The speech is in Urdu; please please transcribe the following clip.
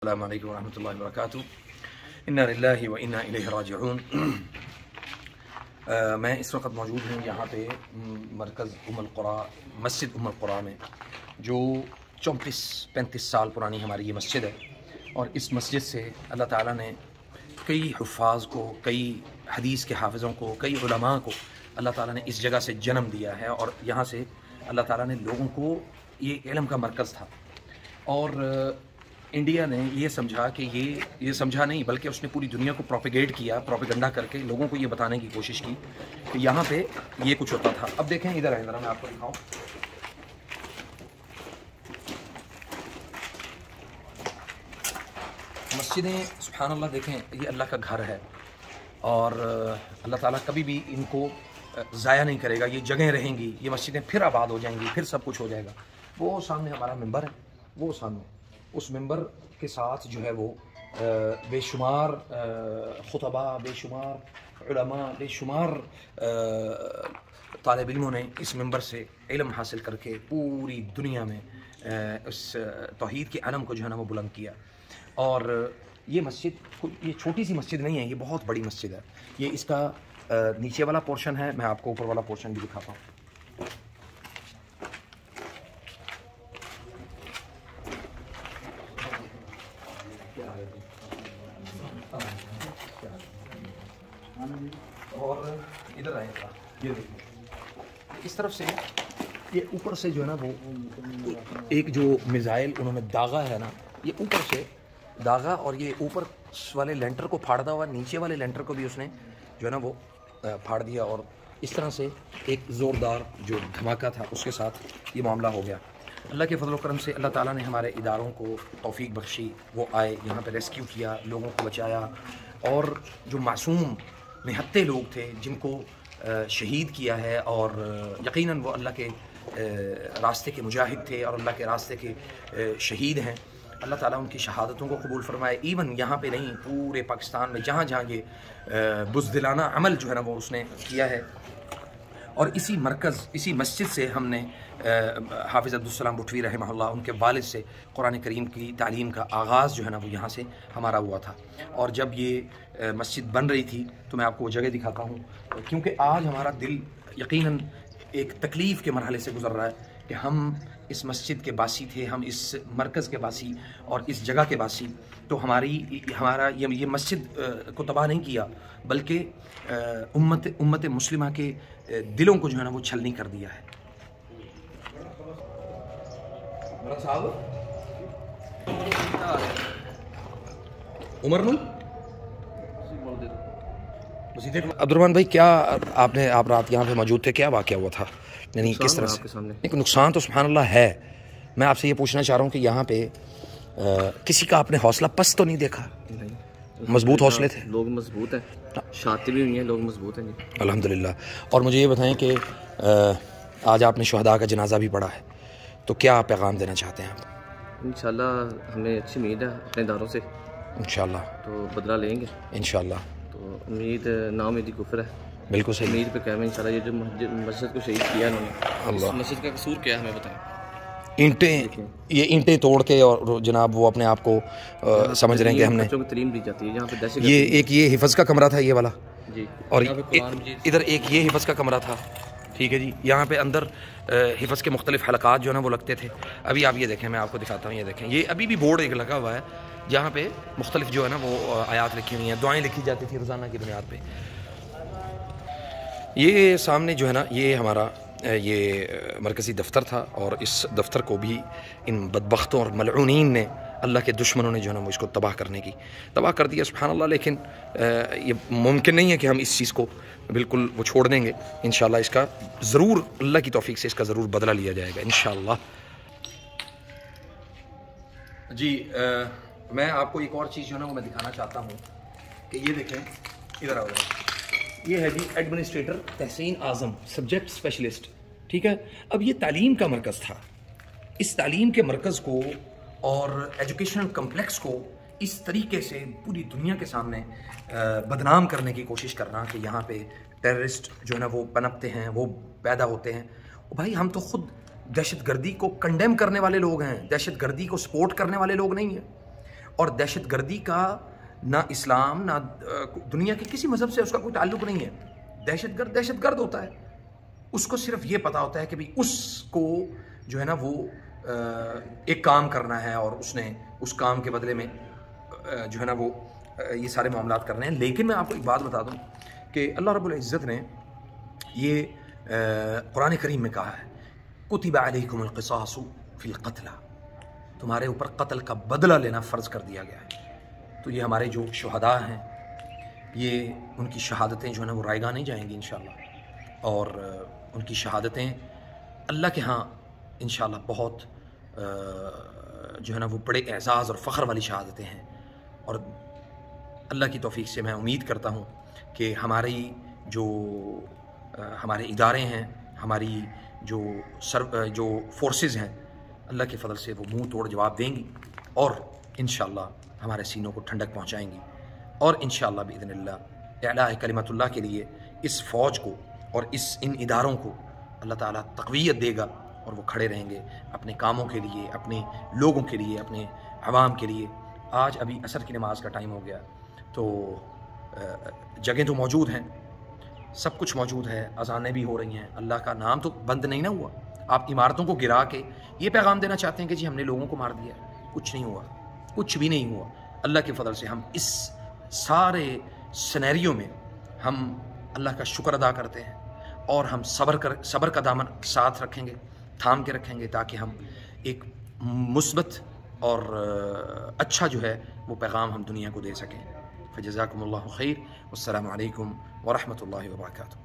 السلام علیکم ورحمۃ اللہ وبرکاتہ۔ انا للہ و انا الیہ راجعون۔ میں اس وقت موجود ہوں یہاں پہ مرکز مسجد القریٰ میں، جو 34-35 سال پرانی ہماری یہ مسجد ہے، اور اس مسجد سے اللہ تعالیٰ نے کئی حفاظ کو، کئی حدیث کے حافظوں کو، کئی علماء کو اللہ تعالیٰ نے اس جگہ سے جنم دیا ہے، اور یہاں سے اللہ تعالیٰ نے لوگوں کو، یہ علم کا مرکز تھا، اور انڈیا نے یہ سمجھا کہ یہ سمجھا نہیں بلکہ اس نے پوری دنیا کو پروپیگیٹ کیا، پروپیگنڈا کر کے لوگوں کو یہ بتانے کی کوشش کی کہ یہاں پہ یہ کچھ ہوتا تھا۔ اب دیکھیں ادھر ہے، ذرا میں آپ کو دکھاؤں۔ مسجدیں سبحان اللہ، دیکھیں یہ اللہ کا گھر ہے، اور اللہ تعالیٰ کبھی بھی ان کو ضائع نہیں کرے گا، یہ جگہیں رہیں گی، یہ مسجدیں پھر آباد ہو جائیں گی، پھر سب کچھ ہو جائے گا۔ وہ سامنے ہمارا ممبر ہے، وہ سامنے اس ممبر کے ساتھ جو ہے وہ بے شمار خطباء، بے شمار علماء، بے شمار طالب علموں نے اس ممبر سے علم حاصل کر کے پوری دنیا میں اس توحید کے علم کو جو ہے نا وہ بلند کیا۔ اور یہ مسجد، یہ چھوٹی سی مسجد نہیں ہے، یہ بہت بڑی مسجد ہے۔ یہ اس کا نیچے والا پورشن ہے، میں آپ کو اوپر والا پورشن بھی دکھاتا ہوں۔ اور ادھر آئے گا، یہ دیکھیں اس طرف سے، یہ اوپر سے جو ہے نا وہ ایک جو میزائل انہوں نے داغا ہے نا، یہ اوپر سے داغا، اور یہ اوپر والے لینٹر کو پھاڑتا ہوا نیچے والے لینٹر کو بھی اس نے جو ہے نا وہ پھاڑ دیا، اور اس طرح سے ایک زوردار جو دھماکہ تھا اس کے ساتھ یہ معاملہ ہو گیا۔ اللہ کے فضل و کرم سے اللہ تعالیٰ نے ہمارے اداروں کو توفیق بخشی، وہ آئے یہاں پہ ریسکیو کیا، لوگوں کو بچایا، اور جو معصوم نہتے لوگ تھے جن کو شہید کیا ہے، اور یقیناً وہ اللہ کے راستے کے مجاہد تھے اور اللہ کے راستے کے شہید ہیں، اللہ تعالیٰ ان کی شہادتوں کو قبول فرمائے۔ ایون یہاں پہ نہیں، پورے پاکستان میں جہاں جہاں یہ بزدلانہ عمل جو ہے نا وہ اس نے کیا ہے، اور اسی مرکز، اسی مسجد سے ہم نے حافظ عبدالسلام بٹوی رحمہ اللہ، ان کے والد سے قرآن کریم کی تعلیم کا آغاز جو ہے نا وہ یہاں سے ہمارا ہوا تھا۔ اور جب یہ مسجد بن رہی تھی تو میں آپ کو وہ جگہ دکھاتا ہوں، کیونکہ آج ہمارا دل یقیناً ایک تکلیف کے مرحلے سے گزر رہا ہے کہ ہم اس مسجد کے باسی تھے، ہم اس مرکز کے باسی اور اس جگہ کے باسی، تو ہمارا یہ مسجد کو تباہ نہیں کیا، بلکہ امت مسلمہ کے دلوں کو جو ہے نا وہ چھلنی کر دیا ہے۔ عمر نو عبد الرحمن بھائی، کیا آپ رات یہاں پہ موجود تھے، کیا واقعہ ہوا تھا؟ یعنی کس طرح سے؟ نہیں، نقصان تو سبحان اللہ ہے۔ میں آپ سے یہ پوچھنا چاہ رہا ہوں کہ یہاں پہ کسی کا آپ نے حوصلہ پست تو نہیں دیکھا؟ مضبوط حوصلے تھے، لوگ مضبوط ہیں، شادی بھی ہوئی ہیں، لوگ مضبوط ہیں جی الحمدللہ۔ اور مجھے یہ بتائیں کہ آج آپ نے شہداء کا جنازہ بھی پڑھا ہے، تو کیا پیغام دینا چاہتے ہیں آپ؟ انشاءاللہ ہمیں اچھی امید ہے اپنے اداروں سے، انشاءاللہ تو بدلہ لیں گے انشاءاللہ۔ تو امید نا امیدی کفر ہے، بالکل صحیح، امید پہ قائم ہے انشاءاللہ۔ یہ جو مسجد کو شہید کیا انہوں نے، اللہ، اس مسجد کا قصور کیا ہے ہمیں بتائیں۔ یہ اینٹیں توڑ کے، اور جناب وہ اپنے آپ کو سمجھ رہے ہیں کہ ہم نے، بچوں کو تعلیم دی جاتی ہے یہاں پہ، دہشت یہ ایک یہ حفظ کا کمرہ تھا یہ والا، جی، اور ادھر ایک یہ حفظ کا کمرہ تھا، ٹھیک ہے جی۔ یہاں پہ اندر حفظ کے مختلف حلقات جو ہے نا وہ لگتے تھے۔ ابھی آپ یہ دیکھیں، میں آپ کو دکھاتا ہوں، یہ دیکھیں، یہ ابھی بھی بورڈ ایک لگا ہوا ہے جہاں پہ مختلف جو ہے نا وہ آیات لکھی ہوئی ہیں، دعائیں لکھی جاتی تھی روزانہ کی بنیاد پہ۔ یہ سامنے جو ہے نا یہ ہمارا یہ مرکزی دفتر تھا، اور اس دفتر کو بھی ان بدبختوں اور ملعونین نے، اللہ کے دشمنوں نے جو ہے نا وہ اس کو تباہ کر دیا سبحان اللہ۔ لیکن یہ ممکن نہیں ہے کہ ہم اس چیز کو بالکل وہ چھوڑ دیں گے، انشاءاللہ اس کا ضرور اللہ کی توفیق سے اس کا ضرور بدلہ لیا جائے گا انشاءاللہ۔ جی، میں آپ کو ایک اور چیز جو ہے نا وہ میں دکھانا چاہتا ہوں کہ یہ دیکھیں، ادھر آؤ، یہ ہے جی ایڈمنسٹریٹر تحسین اعظم، سبجیکٹ اسپیشلسٹ، ٹھیک ہے۔ اب یہ تعلیم کا مرکز تھا، اس تعلیم کے مرکز کو اور ایجوکیشنل کمپلیکس کو اس طریقے سے پوری دنیا کے سامنے بدنام کرنے کی کوشش کرنا کہ یہاں پہ ٹیررسٹ جو ہے نا وہ پنپتے ہیں، وہ پیدا ہوتے ہیں۔ بھائی ہم تو خود دہشت گردی کو کنڈیم کرنے والے لوگ ہیں، دہشت گردی کو سپورٹ کرنے والے لوگ نہیں ہیں، اور دہشت گردی کا نہ اسلام نہ دنیا کے کسی مذہب سے اس کا کوئی تعلق نہیں ہے. دہشت گرد ہوتا ہے, اس کو صرف یہ پتہ ہوتا ہے کہ بھی اس کو جو ہے نا وہ ایک کام کرنا ہے اور اس نے اس کام کے بدلے میں جو ہے نا وہ یہ سارے معاملات کرنے ہیں. لیکن میں آپ کو ایک بات بتا دوں کہ اللہ رب العزت نے یہ قرآن کریم میں کہا ہے کتب علیکم القصاص فی القتل, تمہارے اوپر قتل کا بدلہ لینا فرض کر دیا گیا ہے. تو یہ ہمارے جو شہداء ہیں یہ ان کی شہادتیں جو ہے نا وہ رائے گاہ نہیں جائیں گی انشاءاللہ, اور ان کی شہادتیں اللہ کے ہاں انشاءاللہ بہت جو ہے نا وہ بڑے اعزاز اور فخر والی شہادتیں ہیں. اور اللہ کی توفیق سے میں امید کرتا ہوں کہ ہماری ہمارے ادارے ہیں, ہماری جو فورسز ہیں, اللہ کے فضل سے وہ منہ توڑ جواب دیں گی اور انشاءاللہ ہمارے سینوں کو ٹھنڈک پہنچائیں گی. اور انشاءاللہ باذن اللہ اعلاء کلمت اللہ کے لیے اس فوج کو اور ان اداروں کو اللہ تعالیٰ تقویت دے گا اور وہ کھڑے رہیں گے اپنے کاموں کے لیے, اپنے لوگوں کے لیے, اپنے عوام کے لیے. آج ابھی عصر کی نماز کا ٹائم ہو گیا تو جگہیں تو موجود ہیں, سب کچھ موجود ہے, اذانیں بھی ہو رہی ہیں, اللہ کا نام تو بند نہیں نہ ہوا. آپ عمارتوں کو گرا کے یہ پیغام دینا چاہتے ہیں کہ جی ہم نے لوگوں کو مار دیا, کچھ نہیں ہوا, کچھ بھی نہیں ہوا. اللہ کے فضل سے ہم اس سارے سینیریو میں ہم اللہ کا شکر ادا کرتے ہیں اور ہم صبر کا دامن ساتھ رکھیں گے, تھام کے رکھیں گے, تاکہ ہم ایک مثبت اور اچھا جو ہے وہ پیغام ہم دنیا کو دے سکیں. فجزاکم اللہ خیر, والسلام علیکم ورحمۃ اللہ وبرکاتہ.